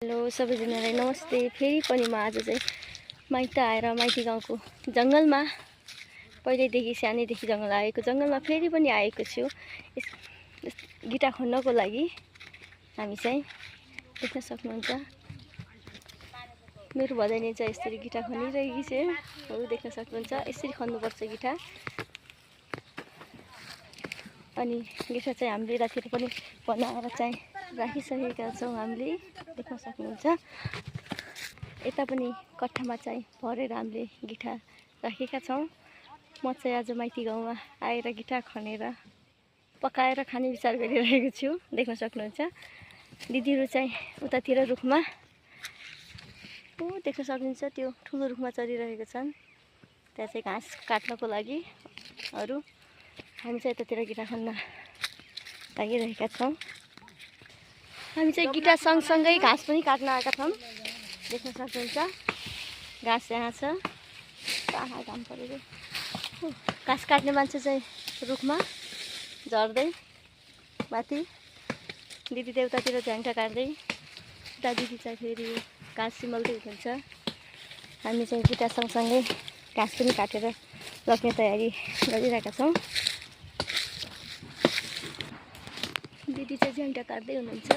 Hello सबैजनालाई नमस्ते। फेरि पनि म आज चाहिँ माइत आएर माइती गाउँको जङ्गलमा पहिल्यैदेखि सानैदेखि जङ्गल आएको जङ्गलमा फेरि पनि आएको छु गिटा खन्नको लागि। हामी चाहिँ देख्न सक्नुहुन्छ मेरो भदैनी चाहिँ यसरी गिटा खनिरहेकी छ। अरु देख्न सक्नुहुन्छ यसरी खन्नुपर्छ गिटा। अनि गिटा चाहिँ हामीले रातिर पनि बनाएर चाहिँ राखिसकेका छौँ। हामीले देख्न सक्नुहुन्छ यता पनि कट्ठामा चाहिँ भरेर हामीले गिटा राखेका छौँ। म चाहिँ आज माइती गाउँमा आएर गिटा खनेर पकाएर खाने विचार गरिरहेको छु। देख्न सक्नुहुन्छ दिदीहरू चाहिँ उतातिर रुखमा देख्न सक्नुहुन्छ त्यो ठुलो रुखमा चढिरहेका छन्। त्यहाँ चाहिँ घाँस काट्नको लागि। अरू हामी चाहिँ यतातिर गिटा खन्न लागिरहेका छौँ। हामी चाहिँ गिटा सँगसँगै घाँस पनि काट्न आएका छौँ। देख्न सक्नुहुन्छ घाँस यहाँ छ। घाम परेको घाँस काट्ने मान्छे चाहिँ रुखमा झर्दै माथि, दिदी देउतातिर झ्याङ्टा काट्दै, उता दिदी चाहिँ फेरि घाँस सिमल्दै हुनुहुन्छ। हामी चाहिँ गिटा सँगसँगै घाँस पनि काटेर लग्ने तयारी गरिरहेका छौँ। दिदी चाहिँ झ्याङ्टा काट्दै हुनुहुन्छ।